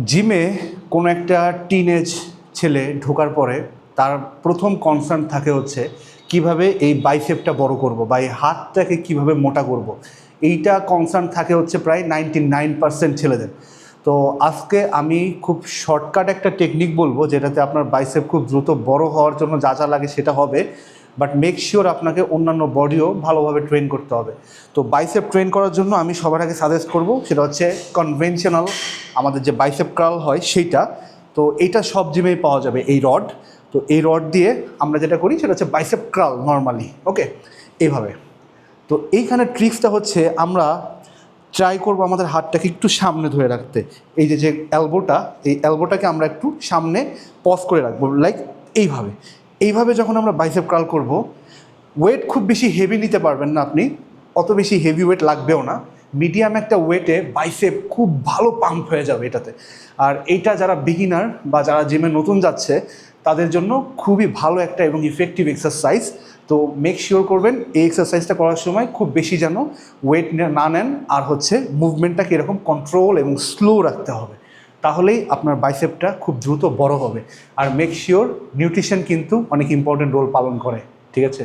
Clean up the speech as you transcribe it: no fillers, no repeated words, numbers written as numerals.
জিমে কোনো একটা টিনেজ ছেলে ঢোকার পরে তার প্রথম কনসার্ন থাকে হচ্ছে কিভাবে এই বাইসেপটা বড় করব বা এই হাতটাকে কিভাবে মোটা করব। এইটা কনসার্ন থাকে হচ্ছে প্রায় 99% ছেলেদের। তো আজকে আমি খুব শর্টকাট একটা টেকনিক বলবো যেটাতে আপনার বাইসেপ খুব দ্রুত বড় হওয়ার জন্য যা যা লাগে সেটা হবে, বাট মেক শিওর আপনাকে অন্যান্য বডিও ভালোভাবে ট্রেন করতে হবে। তো বাইসেপ ট্রেন করার জন্য আমি সবার আগে সাজেস্ট করব সেটা হচ্ছে কনভেনশনাল আমাদের যে বাইসেপ কার্ল হয় সেইটা। তো এইটা সব জিমেই পাওয়া যাবে এই রড। তো এই রড দিয়ে আমরা যেটা করি সেটা হচ্ছে বাইসেপ কার্ল নর্মালি, ওকে, এইভাবে। তো এইখানে ট্রিক্সটা হচ্ছে আমরা ট্রাই করবো আমাদের হাতটাকে একটু সামনে ধরে রাখতে। এই যে এলবোটা, এই এলবোটাকে আমরা একটু সামনে পজ করে রাখবো, লাইক এইভাবে। এইভাবে যখন আমরা বাইসেপ কার্ল করব, ওয়েট খুব বেশি হেভি নিতে পারবেন না আপনি, অত বেশি হেভি ওয়েট লাগবেও না। মিডিয়াম একটা ওয়েটে বাইসেপ খুব ভালো পাম্প হয়ে যাবে এটাতে। আর এইটা যারা বিগিনার বা যারা জিমে নতুন যাচ্ছে তাদের জন্য খুবই ভালো একটা এবং ইফেক্টিভ এক্সারসাইজ। তো মেক শিওর করবেন এই এক্সারসাইজটা করার সময় খুব বেশি যেন ওয়েট না নেন, আর হচ্ছে মুভমেন্টটাকে এরকম কন্ট্রোল এবং স্লো রাখতে হবে, তাহলেই আপনার বাইসেপটা খুব দ্রুত বড় হবে। আর মেক শিওর নিউট্রিশন কিন্তু অনেক ইম্পর্টেন্ট রোল পালন করে, ঠিক আছে।